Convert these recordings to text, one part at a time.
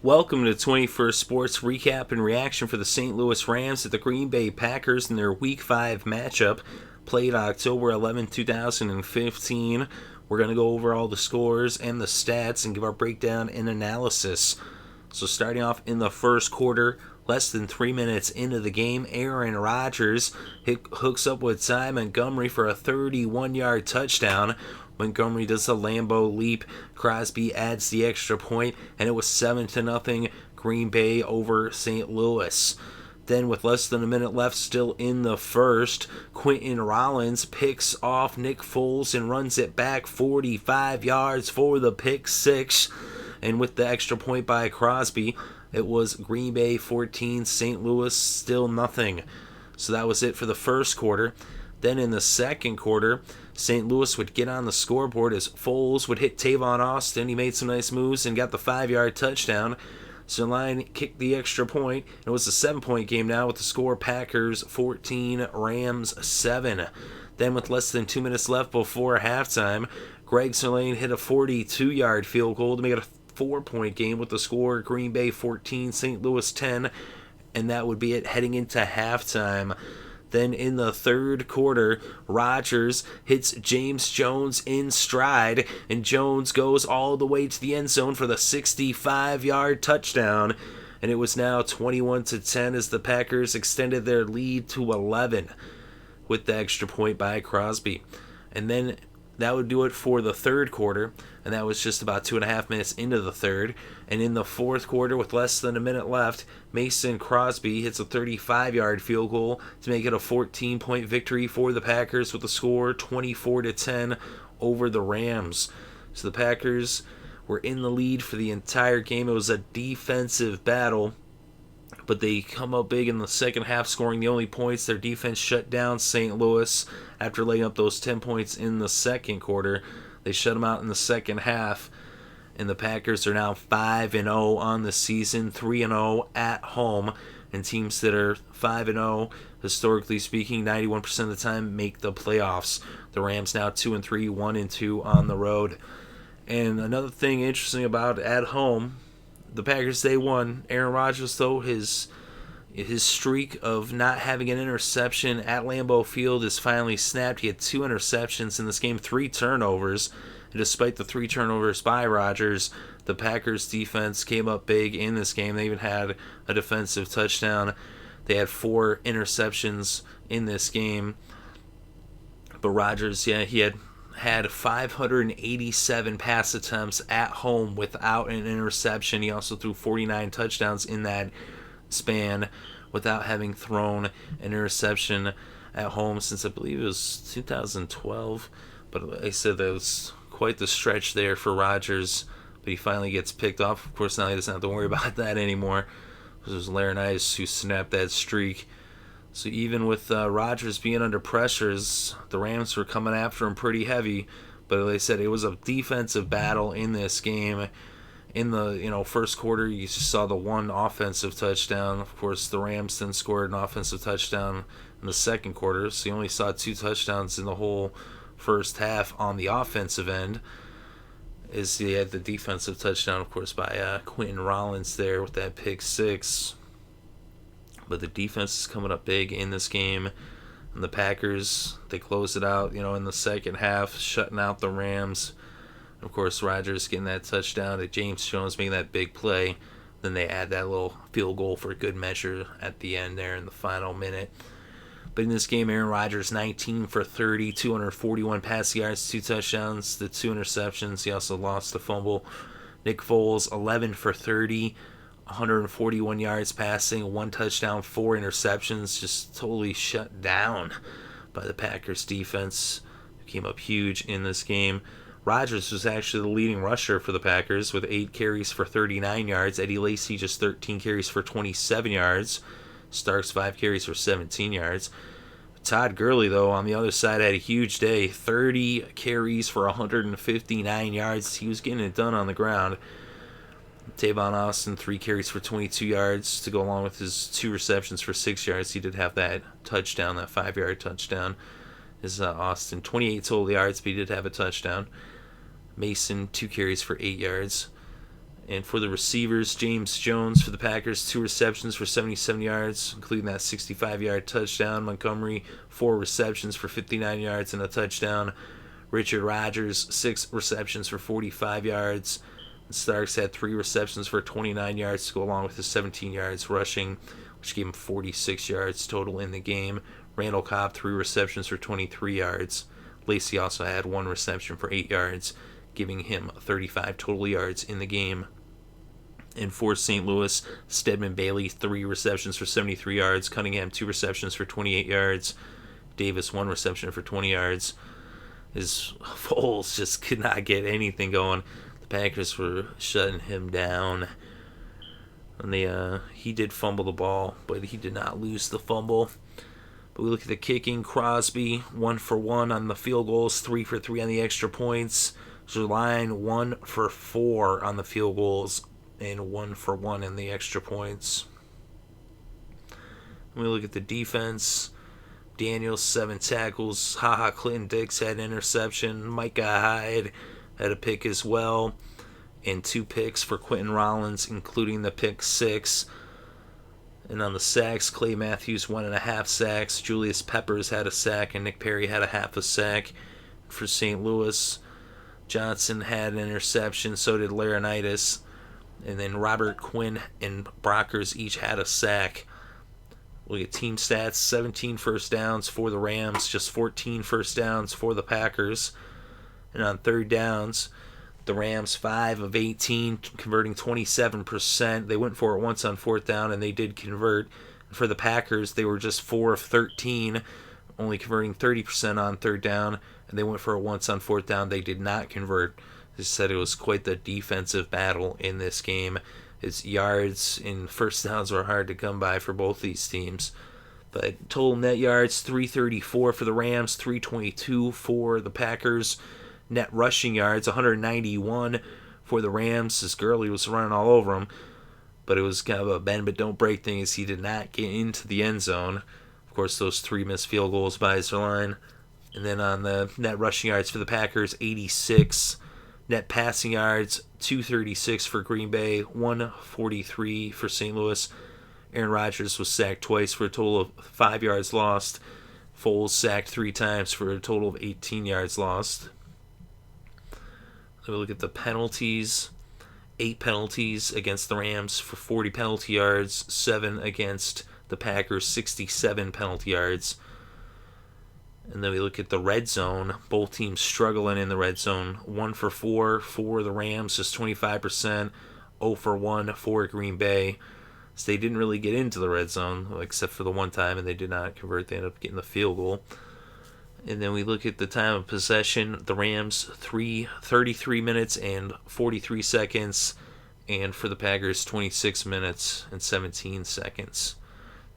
Welcome to 21st Sports Recap and Reaction for the St. Louis Rams at the Green Bay Packers in their Week 5 matchup, played October 11, 2015. We're going to go over all the scores and the stats and give our breakdown and analysis. So starting off in the first quarter, less than 3 minutes into the game, Aaron Rodgers hooks up with Ty Montgomery for a 31-yard touchdown. Montgomery does the Lambeau leap. Crosby adds the extra point, and it was 7-0 Green Bay over St. Louis. Then with less than a minute left still in the first, Quinten Rollins picks off Nick Foles and runs it back 45 yards for the pick six. And with the extra point by Crosby, it was Green Bay 14, St. Louis still nothing. So that was it for the first quarter. Then in the second quarter, St. Louis would get on the scoreboard as Foles would hit Tavon Austin. He made some nice moves and got the 5-yard touchdown. So the line kicked the extra point. It was a 7-point game now with the score Packers 14, Rams 7. Then with less than 2 minutes left before halftime, Greg Zerlane hit a 42-yard field goal to make it a 4-point game with the score Green Bay 14, St. Louis 10. And that would be it heading into halftime. Then in the third quarter, Rodgers hits James Jones in stride, and Jones goes all the way to the end zone for the 65-yard touchdown. And it was now 21-10 as the Packers extended their lead to 11 with the extra point by Crosby. And then that would do it for the third quarter, and that was just about 2.5 minutes into the third. And in the fourth quarter, with less than a minute left, Mason Crosby hits a 35-yard field goal to make it a 14-point victory for the Packers with the score 24-10 over the Rams. So the Packers were in the lead for the entire game. It was a defensive battle, but they come up big in the second half, scoring the only points. Their defense shut down St. Louis after laying up those 10 points in the second quarter. They shut them out in the second half, and the Packers are now 5-0 on the season, 3-0 at home, and teams that are 5-0, historically speaking, 91% of the time make the playoffs. The Rams now 2-3, 1-2 on the road. And another thing interesting about at home, the Packers, they won. Aaron Rodgers, though, his streak of not having an interception at Lambeau Field is finally snapped. He had 2 interceptions in this game, 3 turnovers. And despite the 3 turnovers by Rodgers, the Packers defense came up big in this game. They even had a defensive touchdown. They had 4 interceptions in this game. But Rodgers, he had 587 pass attempts at home without an interception. He also threw 49 touchdowns in that span without having thrown an interception at home since I believe it was 2012. But like I said, that was quite the stretch there for Rodgers. But he finally gets picked off. Of course, now he doesn't have to worry about that anymore. It was Laurinaitis who snapped that streak. So even with Rodgers being under pressures, the Rams were coming after him pretty heavy. But like I said, it was a defensive battle in this game. In the first quarter, you just saw the one offensive touchdown. Of course, the Rams then scored an offensive touchdown in the second quarter. So you only saw 2 touchdowns in the whole first half on the offensive end. As he had the defensive touchdown, of course, by Quinten Rollins there with that pick six. But the defense is coming up big in this game. And the Packers, they close it out, in the second half, shutting out the Rams. Of course, Rodgers getting that touchdown to James Jones, making that big play. Then they add that little field goal for good measure at the end there in the final minute. But in this game, Aaron Rodgers, 19 for 30, 241 passing yards, 2 touchdowns, the 2 interceptions. He also lost the fumble. Nick Foles, 11 for 30, 141 yards passing, 1 touchdown, 4 interceptions. Just totally shut down by the Packers defense, who came up huge in this game. Rodgers was actually the leading rusher for the Packers with 8 carries for 39 yards. Eddie Lacy just 13 carries for 27 yards. Starks 5 carries for 17 yards. Todd Gurley, though, on the other side had a huge day. 30 carries for 159 yards. He was getting it done on the ground. Tavon Austin, 3 carries for 22 yards to go along with his 2 receptions for 6 yards. He did have that touchdown, that 5-yard touchdown. His Austin, 28 total yards, but he did have a touchdown. Mason, 2 carries for 8 yards. And for the receivers, James Jones for the Packers, 2 receptions for 77 yards, including that 65-yard touchdown. Montgomery, 4 receptions for 59 yards and a touchdown. Richard Rodgers, 6 receptions for 45 yards. Starks had 3 receptions for 29 yards to go along with his 17 yards rushing, which gave him 46 yards total in the game. Randall Cobb, 3 receptions for 23 yards. Lacey also had 1 reception for 8 yards, giving him 35 total yards in the game. And for St. Louis, Stedman Bailey, 3 receptions for 73 yards. Cunningham, 2 receptions for 28 yards. Davis, 1 reception for 20 yards. His Foles just could not get anything going. The Packers were shutting him down. And he did fumble the ball, but he did not lose the fumble. But we look at the kicking. Crosby, 1 for 1 on the field goals, 3 for 3 on the extra points. Zerline, 1 for 4 on the field goals, and 1 for 1 in the extra points. When we look at the defense, Daniels, 7 tackles. Clinton Dix had an interception. Micah Hyde had a pick as well. And 2 picks for Quinten Rollins, including the pick 6. And on the sacks, Clay Matthews, 1.5 sacks. Julius Peppers had a sack, and Nick Perry had a half a sack. For St. Louis, Johnson had an interception, so did Laurinaitis. And then Robert Quinn and Brockers each had a sack. Look at team stats, 17 first downs for the Rams, just 14 first downs for the Packers. And on third downs, the Rams 5 of 18, converting 27%. They went for it once on fourth down, and they did convert. For the Packers, they were just 4 of 13, only converting 30% on third down, and they went for it once on fourth down. They did not convert. They said it was quite the defensive battle in this game. Its yards and first downs were hard to come by for both these teams. But total net yards, 334 for the Rams, 322 for the Packers. Net rushing yards, 191 for the Rams. This Gurley was running all over him, but it was kind of a bend but don't break thing as he did not get into the end zone. Of course, those 3 missed field goals by Zerline. And then on the net rushing yards for the Packers, 86. Net passing yards, 236 for Green Bay, 143 for St. Louis. Aaron Rodgers was sacked twice for a total of 5 yards lost. Foles sacked 3 times for a total of 18 yards lost. We look at the penalties. 8 penalties against the Rams for 40 penalty yards. 7 against the Packers, 67 penalty yards. And then we look at the red zone. Both teams struggling in the red zone. 1 for 4 for the Rams, just 25%. 0 for 1 for Green Bay. So they didn't really get into the red zone, except for the one time, and they did not convert. They ended up getting the field goal. And then we look at the time of possession. The Rams, 33 minutes and 43 seconds. And for the Packers, 26 minutes and 17 seconds.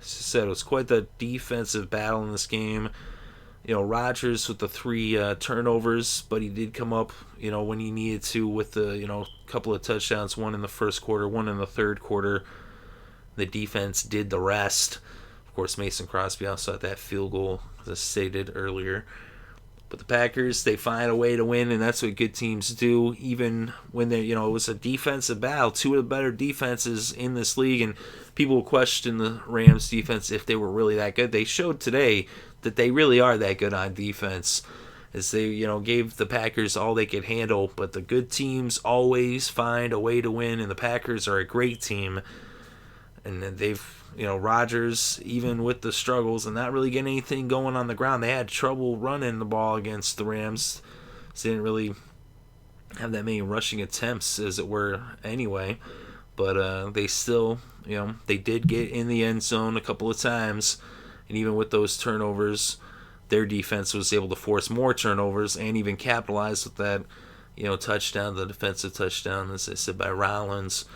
As I said, it was quite the defensive battle in this game. Rodgers with the 3 turnovers, but he did come up, when he needed to with the, couple of touchdowns, 1 in the first quarter, 1 in the third quarter. The defense did the rest. Of course, Mason Crosby also had that field goal, as I stated earlier. But the Packers, they find a way to win, and that's what good teams do, even when they, it was a defensive battle. 2 of the better defenses in this league, and people question the Rams defense if they were really that good. They showed today that they really are that good on defense, as they, gave the Packers all they could handle. But the good teams always find a way to win, and the Packers are a great team. And they've, Rodgers, even with the struggles and not really getting anything going on the ground, they had trouble running the ball against the Rams. So they didn't really have that many rushing attempts, as it were, anyway. But they still, they did get in the end zone a couple of times. And even with those turnovers, their defense was able to force more turnovers and even capitalize with that, touchdown, the defensive touchdown, as I said, by Rollins.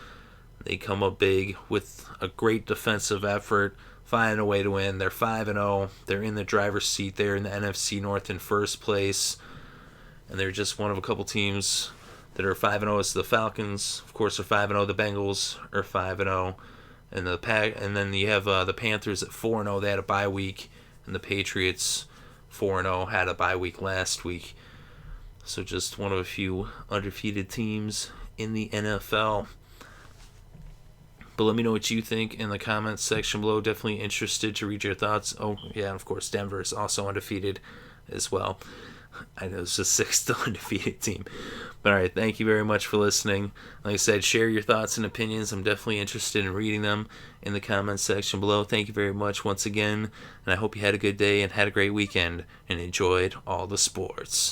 They come up big with a great defensive effort, find a way to win. They're 5-0. They're in the driver's seat there in the NFC North in first place. And they're just one of a couple teams that are 5-0 as the Falcons. Of course, are 5-0. The Bengals are 5-0. And then you have the Panthers at 4-0. They had a bye week. And the Patriots, 4-0, had a bye week last week. So just one of a few undefeated teams in the NFL. But let me know what you think in the comments section below. Definitely interested to read your thoughts. Oh, yeah, and of course, Denver is also undefeated as well. I know it's the sixth undefeated team. But all right, thank you very much for listening. Like I said, share your thoughts and opinions. I'm definitely interested in reading them in the comments section below. Thank you very much once again, and I hope you had a good day and had a great weekend and enjoyed all the sports.